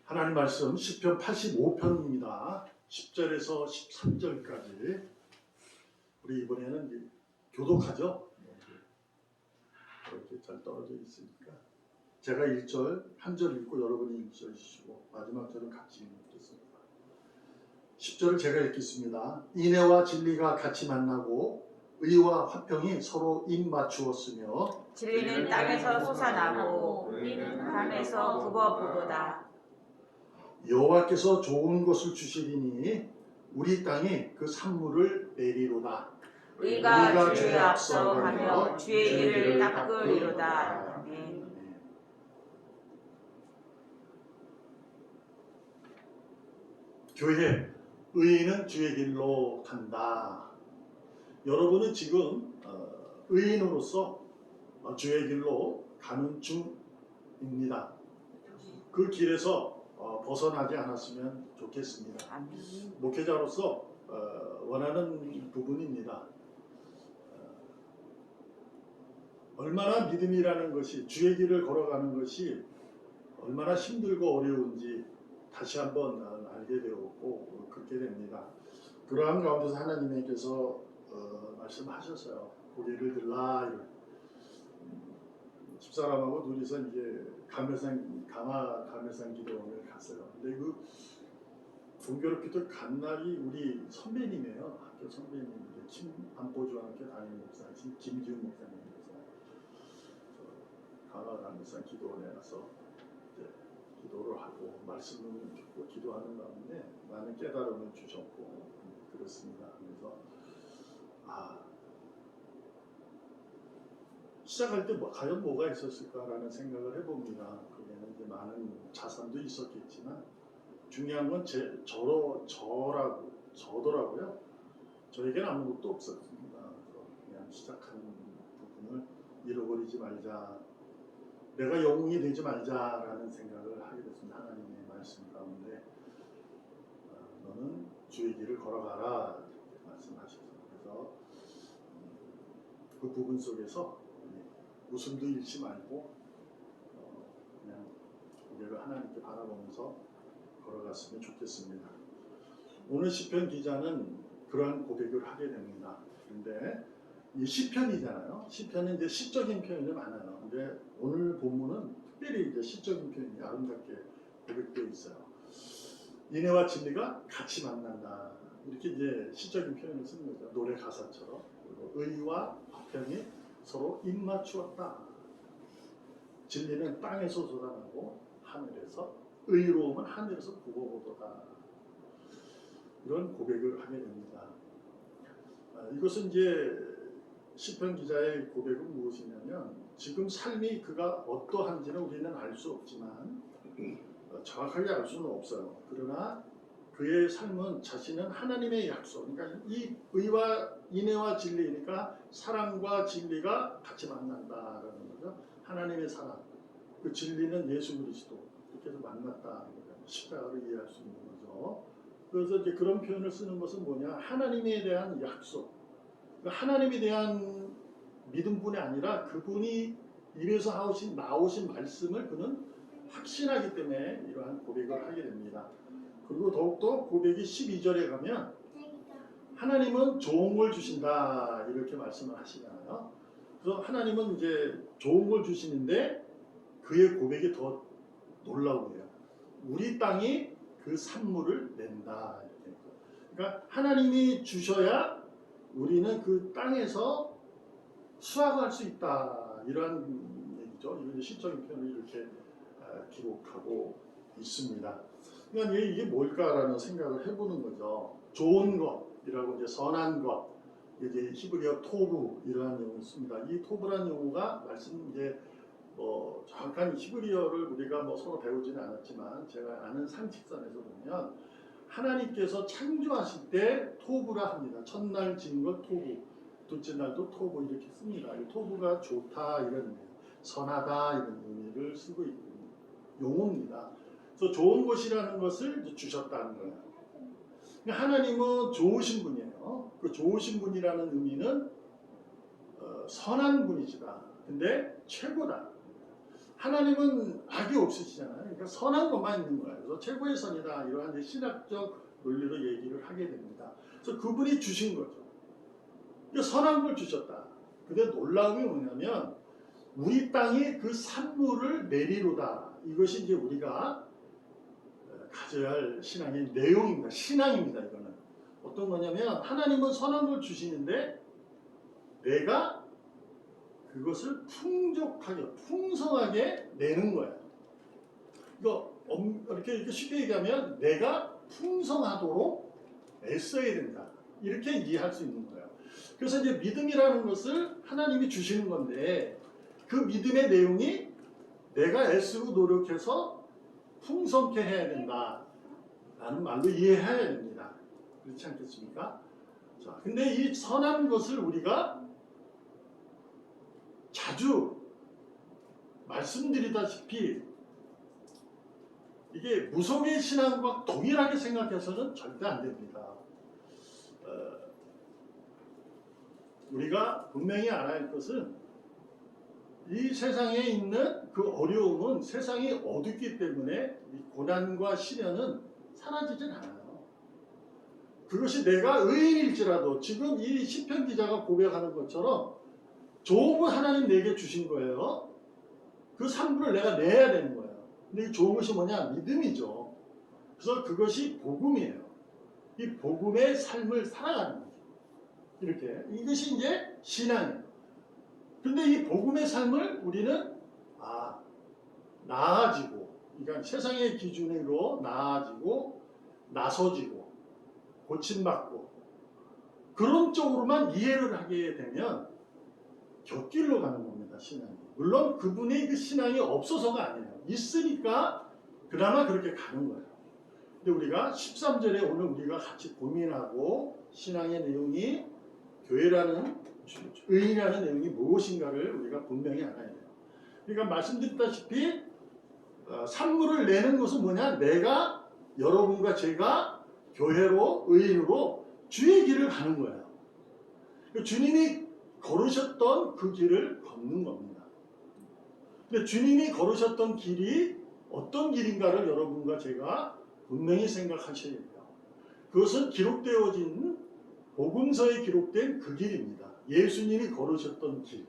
하나님 말씀 시편 85편입니다. 10절에서 13절까지 우리 이번에는 교독하죠. 이렇게 잘 떨어져 있으니까 제가 1절 한 절 읽고 여러분이 1절 주시고 마지막 절은 같이 읽겠습니다. 10절을 제가 읽겠습니다. 인애와 진리가 같이 만나고 의와 화평이 서로 입 맞추었으며 진리는 땅에서 솟아나고 의는 밤에서 굽어보도다. 여호와께서 좋은 것을 주시리니 우리 땅에 그 산물을 내리로다. 의가 주에 앞서가며 주의 길을 닦으리로다. 아멘. 교회 의인은 주의 길로 간다. 여러분은 지금 의인으로서 주의 길로 가는 중입니다. 그 길에서 벗어나지 않았으면 좋겠습니다. 아멘. 목회자로서 원하는 부분입니다. 얼마나 믿음이라는 것이, 주의 길을 걸어가는 것이 얼마나 힘들고 어려운지 다시 한번 알게 되었고 그렇게 됩니다. 그러한 가운데서 하나님께서 말씀하셨어요. 고개를 들라. 집사람하고 둘이서 이제 강화 감회산 기도원을 갔어요. 근데 그 공교롭게도 간 날이 우리 선배님이에요. 학교 선배님, 김안보중학교 담임 목사님 김지훈 목사님께서 강화 감회산 기도원에 가서 이제 기도를 하고 말씀을 듣고 기도하는 가운데 많은 깨달음을 주셨고 그렇습니다. 그래서 시작할 때 과연 뭐가 있었을까라는 생각을 해봅니다. 거기에는 이제 많은 자산도 있었겠지만 중요한 건 저더라고요. 저에게는 아무것도 없었습니다. 그래서 그냥 시작한 부분을 잃어버리지 말자, 내가 영웅이 되지 말자라는 생각을 하게 됐습니다. 하나님의 말씀 가운데 너는 주의 길을 걸어가라 이렇게 말씀하셨어요. 그래서 그 부분 속에서 웃음도 잃지 말고 그냥 고개를 하나님께 바라보면서 걸어갔으면 좋겠습니다. 오늘 시편 기자는 그러한 고백을 하게 됩니다. 그런데 이 시편이잖아요. 시편은 이제 시적인 표현이 많아요. 근데 오늘 본문은 특별히 이제 시적인 표현이 아름답게 고백되어 있어요. 인애와 진리가 같이 만난다. 이렇게 이제 시적인 표현을 쓰는 거죠. 노래 가사처럼. 그리고 의와 화평이 서로 입맞추었다. 진리는 땅에서 솟아나고 하늘에서, 의로움은 하늘에서 굽어보도다. 이런 고백을 하게 됩니다. 이것은 이제 시편 기자의 고백은 무엇이냐면 지금 삶이 그가 어떠한지는 우리는 알 수 없지만 정확하게 알 수는 없어요. 그러나 그의 삶은 자신은 하나님의 약속, 그러니까 이 의와 인애와 진리니까 사랑과 진리가 같이 만난다라는 거죠. 하나님의 사랑, 그 진리는 예수 그리스도, 이렇게 해서 만났다. 십자가를 이해할 수 있는 거죠. 그래서 이제 그런 표현을 쓰는 것은 뭐냐? 하나님에 대한 약속, 하나님에 대한 믿음뿐이 아니라 그분이 입에서 나오신 말씀을 그는 확신하기 때문에 이러한 고백을 하게 됩니다. 그리고 더욱더 고백이 12절에 가면 하나님은 좋은 걸 주신다 이렇게 말씀을 하시잖아요. 그래서 하나님은 이제 좋은 걸 주시는데 그의 고백이 더 놀라운 거예요. 우리 땅이 그 산물을 낸다. 이렇게. 그러니까 하나님이 주셔야 우리는 그 땅에서 수확할 수 있다. 이러한 얘기죠. 이건 시적인 표현을 이렇게 기록하고 있습니다. 그러니까 이게 뭘까라는 생각을 해보는 거죠. 좋은 것이라고 이제 선한 것, 이제 히브리어 토부 이러한 용어를 씁니다. 이 토부라는 용어가 말씀 이제 정확한 히브리어를 우리가 서로 배우지는 않았지만 제가 아는 상식선에서 보면 하나님께서 창조하실 때 토부라 합니다. 첫날 지은 것 토부, 둘째 날도 토부 이렇게 씁니다. 이 토부가 좋다 이런 의미, 선하다 이런 의미를 쓰고 있는 용어입니다. 그래서 좋은 것이라는 것을 주셨다는 거예요. 하나님은 좋으신 분이에요. 그 좋으신 분이라는 의미는 선한 분이시다. 근데 최고다. 하나님은 악이 없으시잖아요. 그러니까 선한 것만 있는 거예요. 그래서 최고의 선이다. 이러한 이제 신학적 논리로 얘기를 하게 됩니다. 그래서 그분이 주신 거죠. 그러니까 선한 걸 주셨다. 근데 놀라움이 뭐냐면 우리 땅에 그 산물을 내리로다. 이것이 이제 우리가 가져야 할 신앙의 내용입니다. 신앙입니다. 이거는 어떤 거냐면 하나님은 선한 걸 주시는데 내가 그것을 풍족하게 풍성하게 내는 거예요. 이거 이렇게 쉽게 얘기하면 내가 풍성하도록 애써야 된다. 이렇게 이해할 수 있는 거예요. 그래서 이제 믿음이라는 것을 하나님이 주시는 건데 그 믿음의 내용이 내가 애쓰고 노력해서 풍성케 해야 된다. 라는 말로 이해해야 됩니다. 그렇지 않겠습니까? 자, 근데 이 선한 것을 우리가 자주 말씀드리다시피 이게 무속의 신앙과 동일하게 생각해서는 절대 안 됩니다. 우리가 분명히 알아야 할 것은 이 세상에 있는 그 어려움은 세상이 어둡기 때문에 이 고난과 시련은 사라지진 않아요. 그것이 내가 의인일지라도 지금 이 시편 기자가 고백하는 것처럼 좋은 걸 하나님 내게 주신 거예요. 그 산물을 내가 내야 되는 거예요. 근데 이 좋은 것이 뭐냐? 믿음이죠. 그래서 그것이 복음이에요. 이 복음의 삶을 살아가는 거죠. 이렇게. 이것이 이제 신앙이에요. 근데 이 복음의 삶을 우리는 나아지고, 그러니까 세상의 기준으로 나아지고, 나서지고, 고침받고, 그런 쪽으로만 이해를 하게 되면 곁길로 가는 겁니다, 신앙이. 물론 그분의 그 신앙이 없어서가 아니에요. 있으니까 그나마 그렇게 가는 거예요. 근데 우리가 13절에 오늘 우리가 같이 고민하고 신앙의 내용이 교회라는, 의인이라는 내용이 무엇인가를 우리가 분명히 알아야 돼요. 그러니까 말씀드렸다시피 산물을 내는 것은 뭐냐? 내가, 여러분과 제가 교회로, 의인으로 주의 길을 가는 거예요. 주님이 걸으셨던 그 길을 걷는 겁니다. 근데 주님이 걸으셨던 길이 어떤 길인가를 여러분과 제가 분명히 생각하셔야 돼요. 그것은 기록되어진 복음서에 기록된 그 길입니다. 예수님이 걸으셨던 길.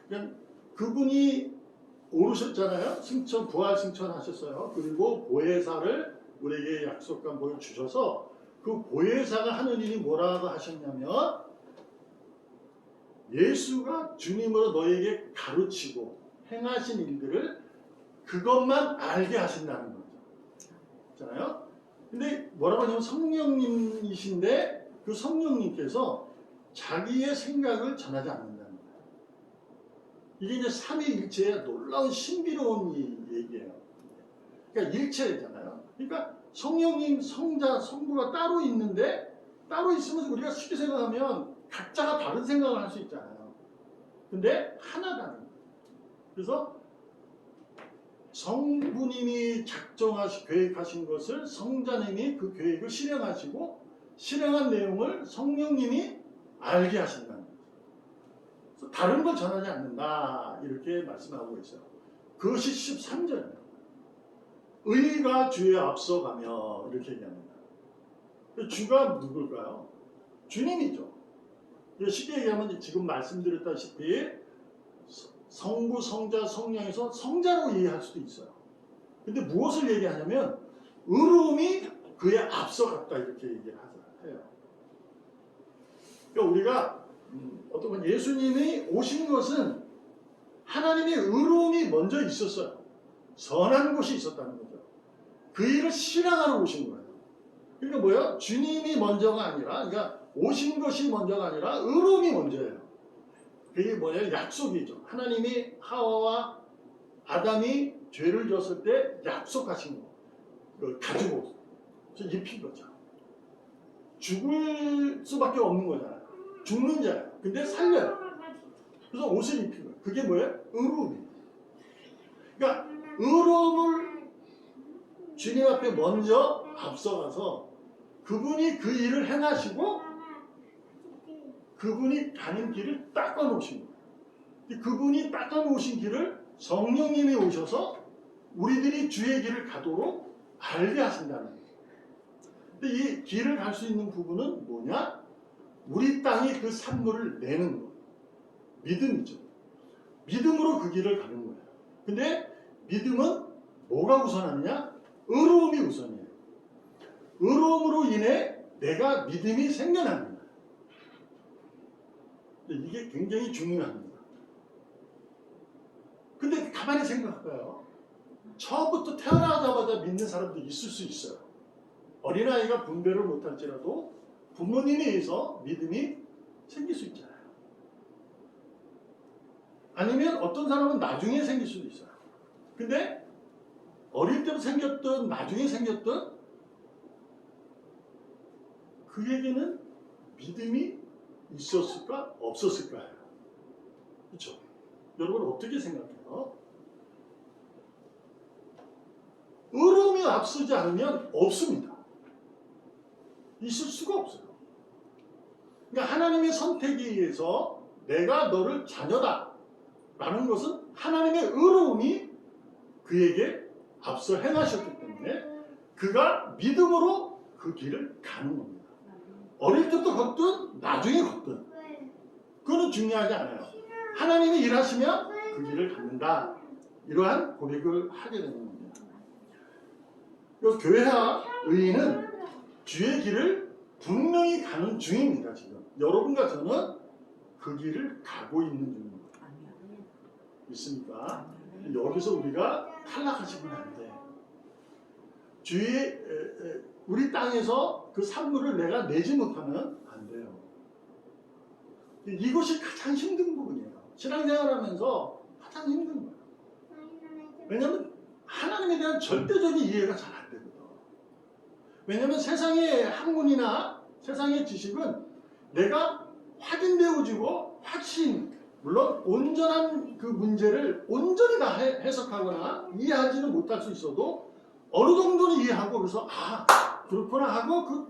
그냥 그분이 오르셨잖아요. 승천, 부활 승천하셨어요. 그리고 보혜사를 우리에게 약속한 보여 주셔서 그 보혜사가 하는 일이 뭐라고 하셨냐면 예수가 주님으로 너에게 가르치고 행하신 일들을 그것만 알게 하신다는 거죠. 그렇잖아요? 근데 뭐라고 하냐면 성령님이신데 그 성령님께서 자기의 생각을 전하지 않는다는 거예요. 이게 이제 삼위일체의 놀라운 신비로운 얘기예요. 그러니까 일체잖아요. 그러니까 성령님, 성자, 성부가 따로 있는데 따로 있으면 우리가 쉽게 생각하면 각자가 다른 생각을 할 수 있잖아요. 근데 하나다는 거예요. 그래서 성부님이 계획하신 것을 성자님이 그 계획을 실행하시고 실행한 내용을 성령님이 알게 하신다는 거죠. 그래서 다른 걸 전하지 않는다 이렇게 말씀하고 있어요. 그것이 13절입니다. 의가 주에 앞서가며 이렇게 얘기합니다. 주가 누굴까요? 주님이죠. 쉽게 얘기하면 지금 말씀드렸다시피 성부, 성자, 성령에서 성자로 이해할 수도 있어요. 근데 무엇을 얘기하냐면 의로움이 그에 앞서갔다 이렇게 얘기를 해요. 그러니까 우리가 어떤 건 예수님이 오신 것은 하나님의 의로움이 먼저 있었어요. 선한 것이 있었다는 거죠. 그 일을 실행하러 오신 거예요. 그러니까 뭐예요? 주님이 먼저가 아니라, 그러니까 오신 것이 먼저가 아니라 의로움이 먼저예요. 그게 뭐냐면 약속이죠. 하나님이 하와와 아담이 죄를 졌을 때 약속하신 거. 그걸 가지고 입힌 거죠. 죽을 수밖에 없는 거잖아요. 죽는 자예요. 근데 살려요. 그래서 옷을 입힌 거예요. 그게 뭐예요? 의로움이에요. 그러니까 의로움을 주님 앞에 먼저 앞서가서 그분이 그 일을 행하시고 그분이 가는 길을 닦아 놓으신 거예요. 그분이 닦아 놓으신 길을 성령님이 오셔서 우리들이 주의 길을 가도록 알게 하신다는 거예요. 근데 이 길을 갈 수 있는 부분은 뭐냐? 우리 땅이 그 산물을 내는 거. 믿음이죠. 믿음으로 그 길을 가는 거예요. 근데 믿음은 뭐가 우선하느냐? 의로움이 우선이에요. 의로움으로 인해 내가 믿음이 생겨납니다. 이게 굉장히 중요합니다. 근데 가만히 생각해봐요. 처음부터 태어나자마자 믿는 사람도 있을 수 있어요. 어린아이가 분별을 못할지라도 부모님에 의해서 믿음이 생길 수 있잖아요. 아니면 어떤 사람은 나중에 생길 수도 있어요. 근데 어릴 때부터 생겼던, 나중에 생겼던 그에게는 믿음이 있었을까? 없었을까요? 그렇죠? 여러분 어떻게 생각해요? 의로움이 앞서지 않으면 없습니다. 있을 수가 없어요. 그러니까 하나님의 선택에 의해서 내가 너를 자녀다 라는 것은 하나님의 의로움이 그에게 앞서 행하셨기 때문에 그가 믿음으로 그 길을 가는 겁니다. 어릴 때부터 걷든 나중에 걷든 그거는 중요하지 않아요. 하나님이 일하시면 그 길을 갖는다. 이러한 고백을 하게 되는 겁니다. 그래서 교회와 의인은 주의 길을 분명히 가는 중입니다. 지금 여러분과 저는 그 길을 가고 있는 중입니다. 있습니까? 여기서 우리가 탈락하시면 안 돼. 우리 땅에서 그 산물을 내가 내지 못하면 안 돼요. 이것이 가장 힘든 부분이에요. 신앙생활하면서 가장 힘든 거예요. 왜냐하면 하나님에 대한 절대적인 이해가 잘 안 되거든. 왜냐하면 세상의 학문이나 세상의 지식은 내가 확인되어지고 확신, 물론 온전한 그 문제를 온전히 다 해석하거나 이해하지는 못할 수 있어도 어느 정도는 이해하고 그래서 그렇구나 하고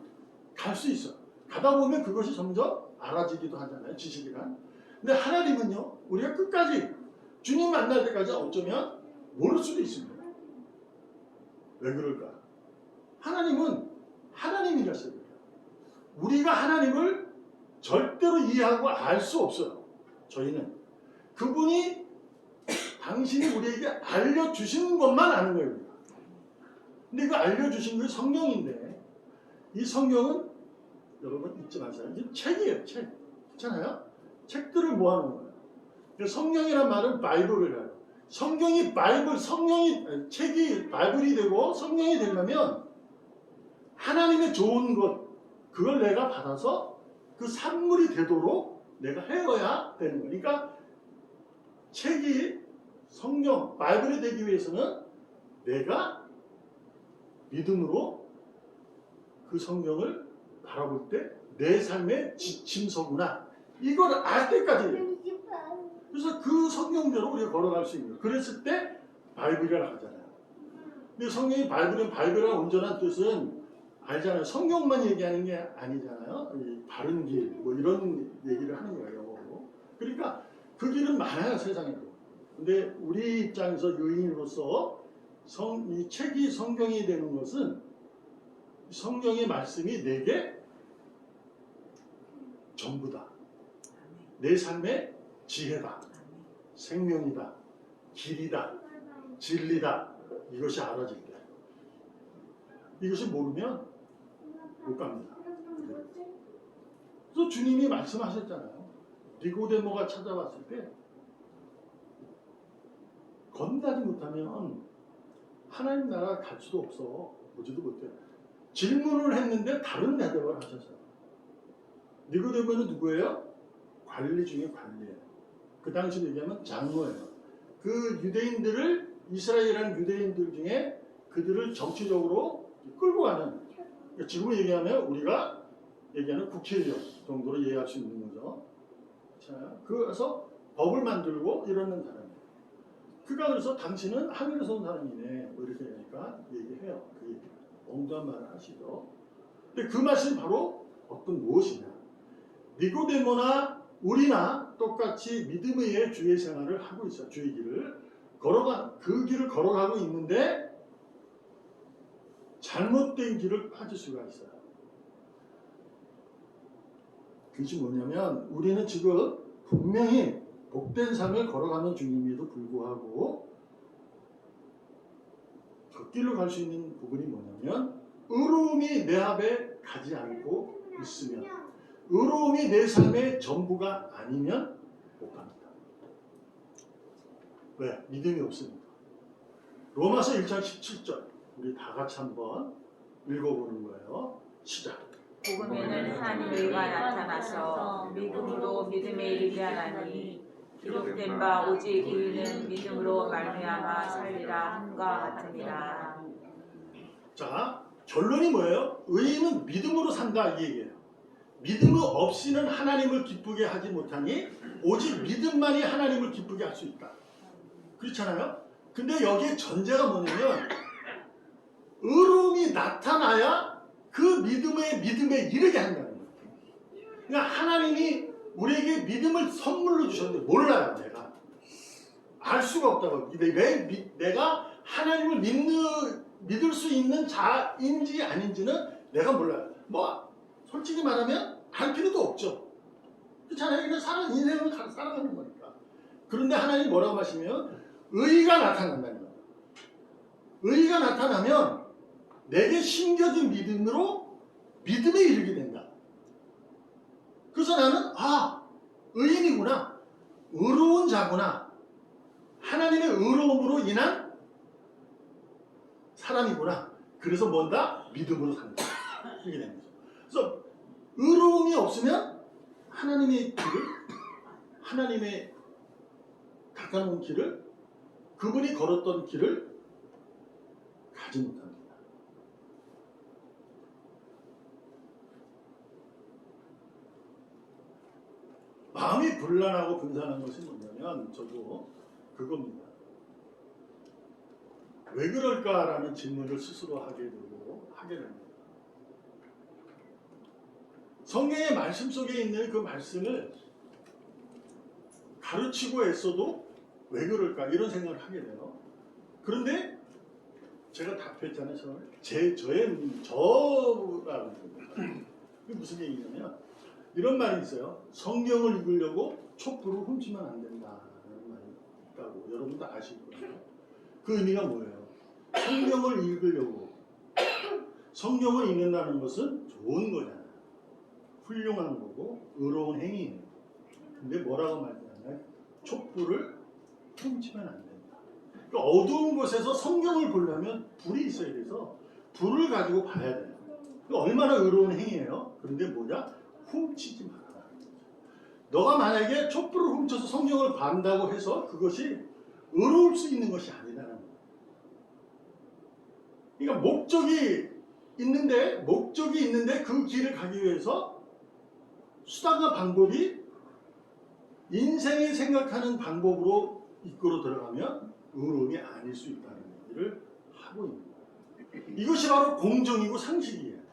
갈 수 있어. 가다 보면 그것이 점점 알아지기도 하잖아요. 지식이란. 근데 하나님은요. 우리가 끝까지 주님 만날 때까지 어쩌면 모를 수도 있습니다. 왜 그럴까? 하나님은 하나님이라서요. 우리가 하나님을 절대로 이해하고 알 수 없어요. 저희는. 그분이 당신이 우리에게 알려주시는 것만 아는 거예요. 우리가. 근데 그 알려주신 게 성경인데 이 성경은 여러분 잊지 마세요. 이게 책이에요. 책. 그렇잖아요? 책들을 모아놓은 거예요. 성경이란 말은 바이블이라요. 책이 바이블이 되고 성경이 되려면 하나님의 좋은 것, 그걸 내가 받아서 그 산물이 되도록 내가 헤어야 되는 거예요. 그러니까 책이 성경, 바이블이 되기 위해서는 내가 믿음으로 그 성경을 바라볼 때 내 삶의 지침서구나. 이걸 알 때까지. 그래서 그 성경대로 우리가 걸어갈 수 있는 거예요. 그랬을 때 바이블이라고 하잖아요. 근데 성경이 바이블의 온전한 뜻은 알잖아요. 성경만 얘기하는 게 아니잖아요. 바른 길, 뭐 이런 얘기를 하는 거예요. 그러니까 그 길은 많아요, 세상에도. 근데 우리 입장에서 유인으로서 이 책이 성경이 되는 것은 성경의 말씀이 내게 전부다. 내 삶의 지혜다. 생명이다. 길이다. 진리다. 이것이 알아질 때. 이것이 모르면 못 갑니다. 그래서 주님이 말씀하셨잖아요. 니고데모가 찾아왔을 때 건너지 못하면 하나님 나라 갈 수도 없어. 보지도 못해. 질문을 했는데 다른 대답을 하셨어요. 니고데모는 누구예요? 관리 중에 관리예요. 그 당시로 얘기하면 장로예요. 그 유대인들을 이스라엘이라는 유대인들 중에 그들을 정치적으로 끌고 가는, 그러니까 지금 얘기하면 우리가 얘기하는 국회의원 정도로 이해할 수 있는 거죠. 자, 그래서 법을 만들고 이러는 사람이에요. 그가 그래서 당신은 하늘에서 온 사람이네 뭐 이렇게 하니까 얘기해요. 그 얘기 엉뚱한 말을 하시죠. 근데 그 말씀이 바로 어떤 무엇이냐, 니고데모나 우리나 똑같이 믿음의 주의 생활을 하고 있어요. 주의 길을 그 길을 걸어가고 있는데 잘못된 길을 빠질 수가 있어요. 그것이 뭐냐면 우리는 지금 분명히 복된 삶을 걸어가는 중임에도 불구하고 그 길로 갈 수 있는 부분이 뭐냐면 의로움이 내 앞에 가지 않고 있으면, 의로움이 내 삶의 전부가 아니면 못 갑니다. 왜? 믿음이 없으니까. 로마서 1장 17절 우리 다 같이 한번 읽어보는 거예요. 시작. 복음에는 하나님의 의가 나타나서 믿음으로 믿음에 이르게 하나니 기록된 바 오직 의인은 믿음으로 말미암아 살리라 함과 같으니라. 자, 결론이 뭐예요? 의인은 믿음으로 산다 이 얘기예요. 믿음 없이는 하나님을 기쁘게 하지 못하니 오직 믿음만이 하나님을 기쁘게 할 수 있다. 그렇잖아요? 근데 여기에 전제가 뭐냐면 의로움이 나타나야 그 믿음에 이르게 한다는 거예요. 그러니까 하나님이 우리에게 믿음을 선물로 주셨는데 몰라요. 내가 알 수가 없다고. 내가 하나님을 믿을 수 있는 자인지 아닌지는 내가 몰라요. 뭐 솔직히 말하면 알 필요도 없죠. 그렇잖아요. 그냥 인생을 살아가는 거니까. 그런데 하나님이 뭐라고 하시면 의가 나타난다는 거예요. 의가 나타나면 내게 심겨진 믿음으로 믿음에 이르게 된다. 그래서 나는 의인이구나, 의로운 자구나, 하나님의 의로움으로 인한 사람이구나. 그래서 뭔가 믿음으로 산다. 이렇게 되는 거죠. 그래서 의로움이 없으면 하나님의 길을, 하나님의 가까운 길을, 그분이 걸었던 길을 가지 못합니다. 마음이 불안하고 분산한 것이 뭐냐면 저도 그겁니다. 왜 그럴까라는 질문을 스스로 하게 됩니다. 성경의 말씀 속에 있는 그 말씀을 가르치고 애써도 왜 그럴까 이런 생각을 하게 돼요. 그런데 제가 답했잖아요. 저라고 합니다. 이게 무슨 얘기냐면 이런 말이 있어요. 성경을 읽으려고 촛불을 훔치면 안 된다는 말이 있다고 여러분도 아실 거예요. 그 의미가 뭐예요? 성경을 읽으려고, 성경을 읽는다는 것은 좋은 거잖아요. 훌륭한 거고 의로운 행위예요. 근데 뭐라고 말하냐면 촛불을 훔치면 안 된다. 그러니까 어두운 곳에서 성경을 보려면 불이 있어야 돼서 불을 가지고 봐야 돼요. 얼마나 의로운 행위예요. 그런데 뭐냐? 훔치지 마라. 너가 만약에 촛불을 훔쳐서 성경을 반다고 해서 그것이 의로울 수 있는 것이 아니라는 거예요. 그러니까 목적이 있는데 그 길을 가기 위해서 수단과 방법이 인생이 생각하는 방법으로 이끌어 들어가면 의로움이 아닐 수 있다는 얘기를 하고 있는 거예요. 이것이 바로 공정이고 상식이에요.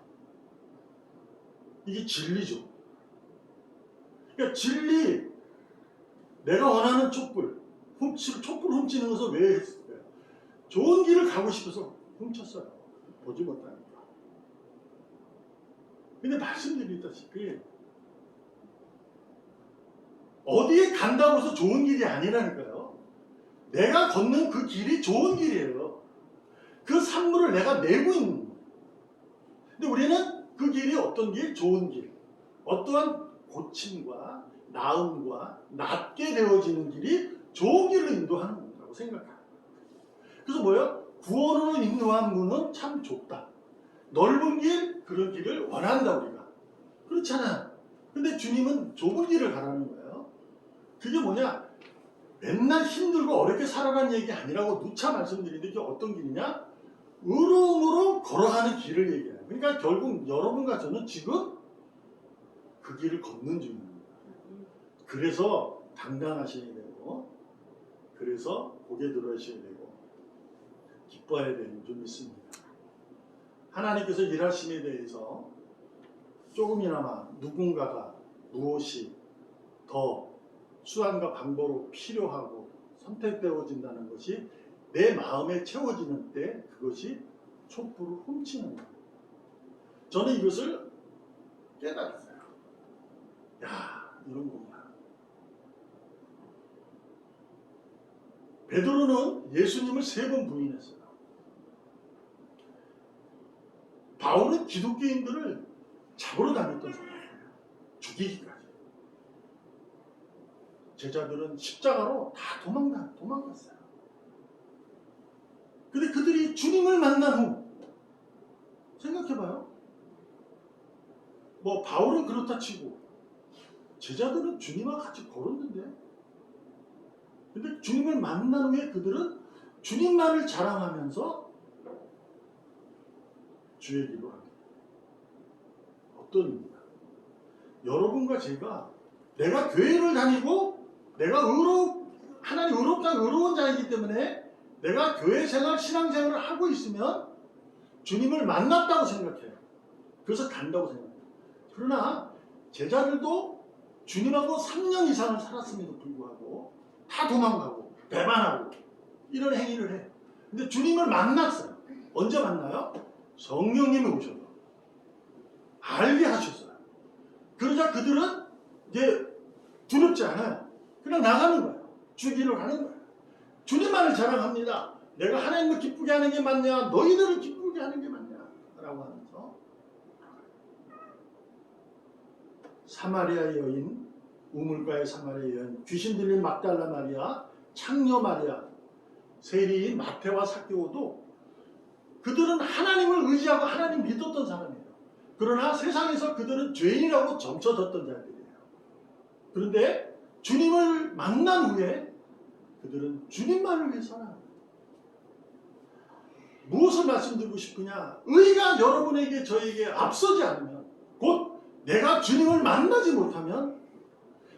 이게 진리죠. 그러니까 진리, 내가 원하는 촛불 훔치는 것을 왜 했을까요? 좋은 길을 가고 싶어서 훔쳤어요. 보지 못하니까. 근데 말씀드렸다시피 어디에 간다고 해서 좋은 길이 아니라니까요. 내가 걷는 그 길이 좋은 길이에요. 그 산물을 내가 내고 있는 거예요. 근데 우리는 그 길이 어떤 길? 좋은 길. 어떠한 고침과 나음과 낫게 되어지는 길이 좋은 길로 인도하는 거라고 생각합니다. 그래서 뭐예요? 구원으로 인도한 문은 참 좁다. 넓은 길, 그런 길을 원한다 우리가. 그렇잖아. 근데 주님은 좁은 길을 가라는 거예요. 그게 뭐냐? 맨날 힘들고 어렵게 살아가는 얘기 아니라고 누차 말씀드리는데 이게 어떤 길이냐? 의로움으로 걸어가는 길을 얘기해요. 그러니까 결국 여러분과 저는 지금 그 길을 걷는 중입니다. 그래서 당당하셔야 되고, 그래서 고개 들어셔야 되고, 기뻐해야 되는 줄 믿습니다. 하나님께서 일하심에 대해서 조금이나마 누군가가 무엇이 더 수단과 방법으로 필요하고 선택되어진다는 것이 내 마음에 채워지는 때 그것이 촛불을 훔치는 거예요. 저는 이것을 깨달았어요. 야, 이런 거구나. 베드로는 예수님을 3번 부인했어요. 바울은 기독교인들을 잡으러 다녔던 사람이에요. 죽이기까지. 제자들은 십자가로 다 도망갔어요. 근데 그들이 주님을 만난 후 생각해봐요. 뭐 바울은 그렇다 치고 제자들은 주님과 같이 걸었는데, 근데 주님을 만난 후에 그들은 주님만을 자랑하면서 주의 길로 합니다. 어떤 의미냐? 여러분과 제가 내가 교회를 다니고 내가 하나님 의로운 자이기 때문에 내가 교회 생활, 신앙생활을 하고 있으면 주님을 만났다고 생각해요. 그래서 간다고 생각해요. 그러나 제자들도 주님하고 3년 이상을 살았음에도 불구하고 다 도망가고 배반하고 이런 행위를 해요. 근데 주님을 만났어요. 언제 만나요? 성령님이 오셔서 알게 하셨어요. 그러자 그들은 이제 두렵지 않아요. 그냥 나가는 거예요. 주기를 가는 거예요. 주님만을 자랑합니다. 내가 하나님을 기쁘게 하는 게 맞냐? 너희들을 기쁘게 하는 게 맞냐? 라고 하면서 사마리아 여인, 우물가의 사마리아 여인, 귀신 들린 막달라 마리아, 창녀 마리아, 세리인 마태와 사개오도 그들은 하나님을 의지하고 하나님 믿었던 사람이에요. 그러나 세상에서 그들은 죄인이라고 점쳐졌던 자들이에요. 그런데 주님을 만난 후에 그들은 주님만을 위해 살아요. 무엇을 말씀드리고 싶으냐? 의가 여러분에게 저에게 앞서지 않으면, 곧 내가 주님을 만나지 못하면,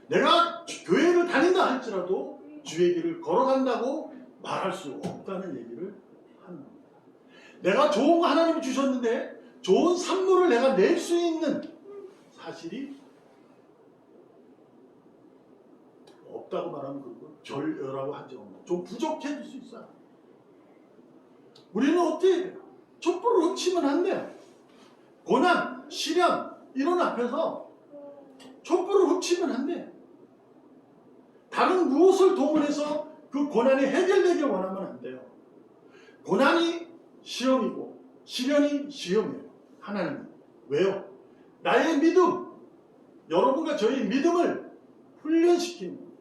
내가 교회를 다닌다 할지라도 주의 길을 걸어간다고 말할 수 없다는 얘기를 하는 겁니다. 내가 좋은 거 하나님이 주셨는데 좋은 산물을 내가 낼 수 있는 사실이 없다고 말하면 그거 별여라고 하죠. 좀 부족해질 수 있어요. 우리는 어떻게 해요? 촛불을 훔치면 안 돼요. 고난, 시련 이런 앞에서 촛불을 훔치면 안 돼요. 다른 무엇을 동원해서 그 고난이 해결되길 원하면 안 돼요. 고난이 시험이고 시련이 시험이에요. 하나님. 왜요? 나의 믿음, 여러분과 저의 믿음을 훈련시키는 겁니다.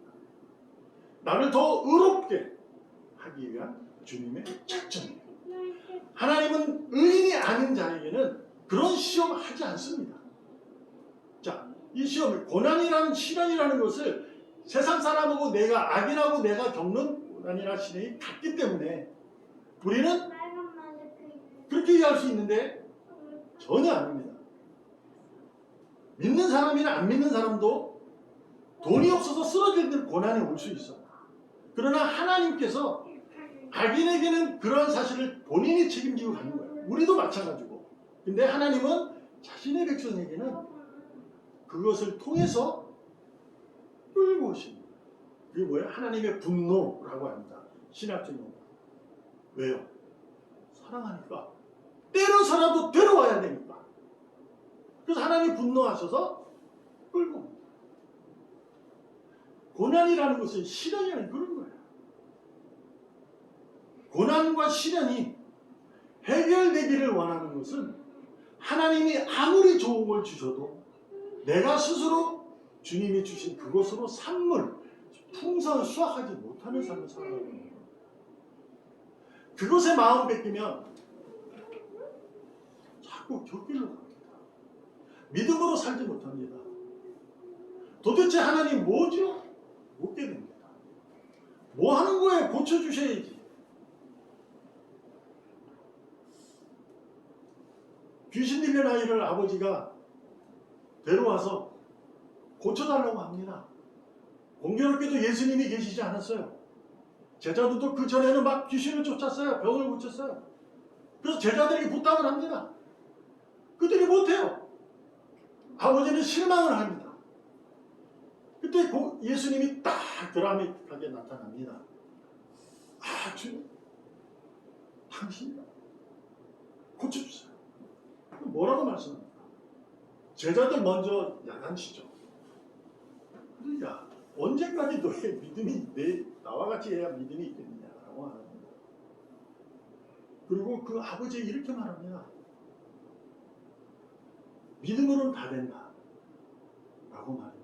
나를 더 의롭게 하기 위한 주님의 작전이에요. 하나님은 의인이 아닌 자에게는 그런 시험 하지 않습니다. 자, 이 시험, 고난이라는 시련이라는 것을 세상 사람하고 내가 악인하고 내가 겪는 고난이나 시련이 같기 때문에 우리는 그렇게 이해할 수 있는데 전혀 아닙니다. 믿는 사람이나 안 믿는 사람도 돈이 없어서 쓰러질 때 고난이 올 수 있어요. 그러나 하나님께서 악인에게는 그러한 사실을 본인이 책임지고 가는 거예요. 우리도 마찬가지고. 근데 하나님은 자신의 백성에게는 그것을 통해서 끌고 오십니다. 그게 뭐예요? 하나님의 분노라고 합니다. 신학적 용어. 왜요? 사랑하니까. 때려서라도 데려와야 되니까. 그래서 하나님이 분노하셔서 끌고 옵니다. 고난이라는 것은 시련이라는 그런 거예요. 고난과 시련이 해결되기를 원하는 것은 하나님이 아무리 좋은 걸 주셔도 내가 스스로 주님이 주신 그것으로 산물, 풍성을 수확하지 못하는 삶을 살아가는 거예요. 그것에 마음 뺏기면 자꾸 곁길로 갑니다. 믿음으로 살지 못합니다. 도대체 하나님 뭐죠? 묻게 됩니다. 뭐 하는 거예요? 고쳐주셔야지. 귀신 들린 아이를 아버지가 데려와서 고쳐달라고 합니다. 공교롭게도 예수님이 계시지 않았어요. 제자들도 그 전에는 막 귀신을 쫓았어요. 병을 고쳤어요. 그래서 제자들에게 부탁을 합니다. 그들이 못해요. 아버지는 실망을 합니다. 그때 예수님이 딱 드라마틱하게 나타납니다. 주님, 당신이 고쳐주세요. 뭐라고 말씀합니까? 제자들 먼저 야단치죠. 야, 언제까지 너의 믿음이 나와 같이 해야 믿음이 있겠느냐라고 하는 겁니다. 그리고 그 아버지 이렇게 말합니다. 믿음으로는 다 된다 라고 말합니다.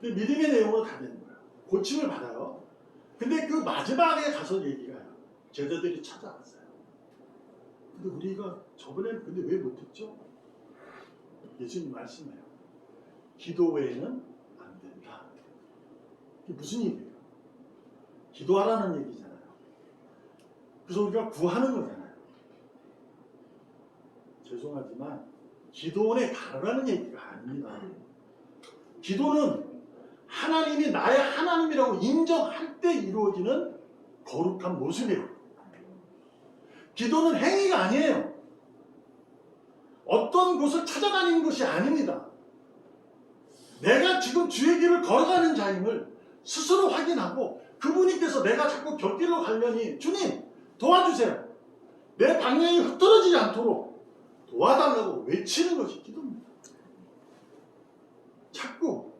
근데 믿음의 내용으로 다 되는 거예요. 고침을 받아요. 근데 그 마지막에 가서 얘기가 해요. 제자들이 찾아왔어요. 근데 우리가 저번에 근데 왜 못했죠? 예수님 말씀해요. 기도 외에는 안 된다. 이게 무슨 얘기예요? 기도하라는 얘기잖아요. 그래서 우리가 구하는 거잖아요. 죄송하지만 기도원에 가라는 얘기가 아닙니다. 기도는 하나님이 나의 하나님이라고 인정할 때 이루어지는 거룩한 모습이에요. 기도는 행위가 아니에요. 어떤 곳을 찾아다니는 것이 아닙니다. 내가 지금 주의 길을 걸어가는 자임을 스스로 확인하고 그분께서 내가 자꾸 곁길로 가려니 주님 도와주세요. 내 방향이 흩어지지 않도록 도와달라고 외치는 것이 기도입니다. 자꾸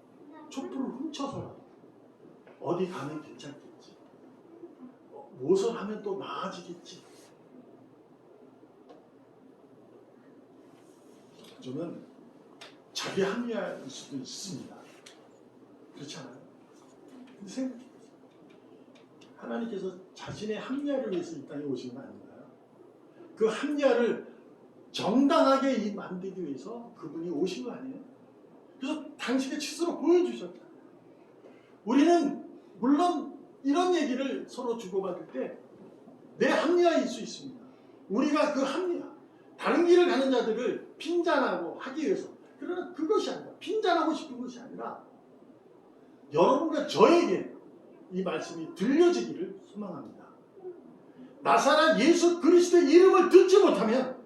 촛불을 훔쳐서 어디 가면 괜찮겠지. 무엇을 하면 또 나아지겠지. 저는 자기 합리화일 수도 있습니다. 그렇지 않아요? 근데 생각해보세요. 하나님께서 자신의 합리화를 위해서 이 땅에 오신 거 아닌가요? 그 합리화를 정당하게 만들기 위해서 그분이 오신 거 아니에요? 그래서 당신의 치수로 보여주셨다. 우리는 물론 이런 얘기를 서로 주고받을 때 내 합리화일 수 있습니다. 우리가 그 합리화, 다른 길을 가는 자들을 핀잔하고 하기 위해서, 그러나 그것이 아니라 핀잔하고 싶은 것이 아니라 여러분과 저에게 이 말씀이 들려지기를 소망합니다. 나사렛 예수 그리스도의 이름을 듣지 못하면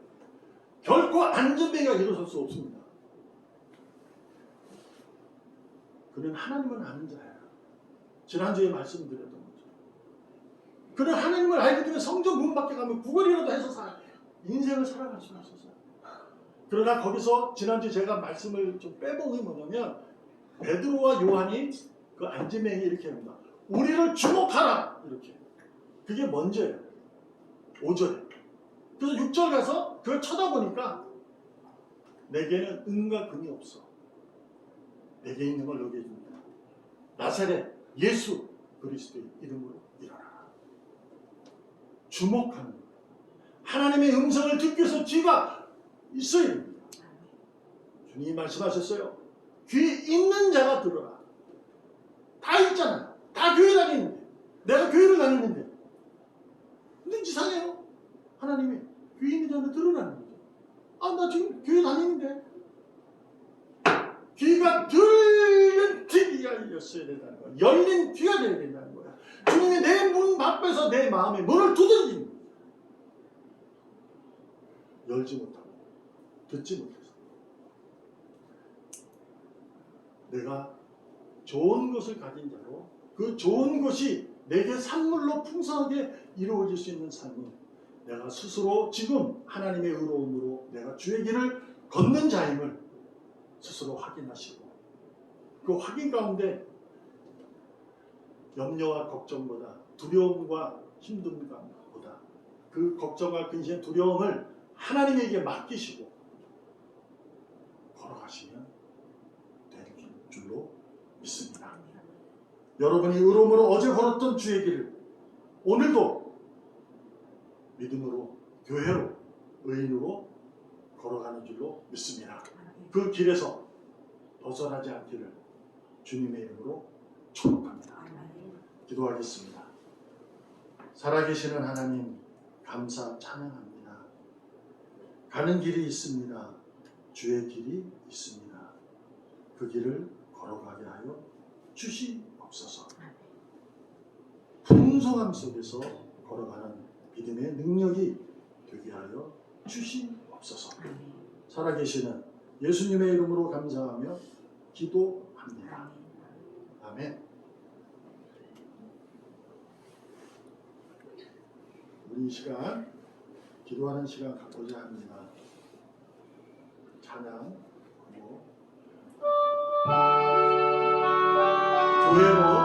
결코 안전뱅이가 일어설 수 없습니다. 그는 하나님을 아는 자야. 지난주에 말씀드렸던 거죠. 그는 하나님을 알게 되면 성전 문 밖에 가면 구걸이라도 해서 인생을 살아갈 수 있었어요. 그러나 거기서 지난주 제가 말씀을 좀 빼본 게 뭐냐면 베드로와 요한이 그 안전뱅이 이렇게 합니다. 우리를 주목하라 이렇게. 그게 먼저예요. 5절에. 그래서 6절 가서 그걸 쳐다보니까 내게는 은과 금이 없어. 내게 있는 걸 너게 줍니다. 나사렛 예수 그리스도의 이름으로 일어나라. 주목하는 거예요. 하나님의 음성을 듣기 위해서 귀가 있어야 됩니다. 주님이 말씀하셨어요. 귀 있는 자가 들어라. 다 있잖아요. 다 교회 다니는데. 내가 교회를 다니는데. 근데 이상해요. 하나님이 귀 있는 자는 들으라는 거죠. 아, 나 지금 교회 다니는데. 귀가 들린 귀가 였어야 된다는 거야. 열린 귀가 되어야 된다는 거야. 주님이 내 문 앞에서 내 마음의 문을 두드리는 거야. 열지 못하고 듣지 못해서 내가 좋은 것을 가진 자로 그 좋은 것이 내게 산물로 풍성하게 이루어질 수 있는 삶은 내가 스스로 지금 하나님의 의로움으로 내가 주의 길을 걷는 자임을 스스로 확인하시고 그 확인 가운데 염려와 걱정보다 두려움과 힘듦보다 그 걱정과 근심 두려움을 하나님에게 맡기시고 걸어가시면 되는 줄로 믿습니다. 여러분이 의로움으로 어제 걸었던 주의 길을 오늘도 믿음으로 교회로 의인으로 걸어가는 줄로 믿습니다. 그 길에서 벗어나지 않기를 주님의 이름으로 축복합니다. 기도하겠습니다. 살아계시는 하나님 감사 찬양합니다. 가는 길이 있습니다. 주의 길이 있습니다. 그 길을 걸어가게 하여 주시옵소서. 풍성함 속에서 걸어가는 믿음의 능력이 되게 하여 주시옵소서. 살아계시는 예수님의 이름으로 감사하며 기도합니다. 아멘. 우리 이 시간 기도하는 시간 갖고자 합니다. 찬양, 교회로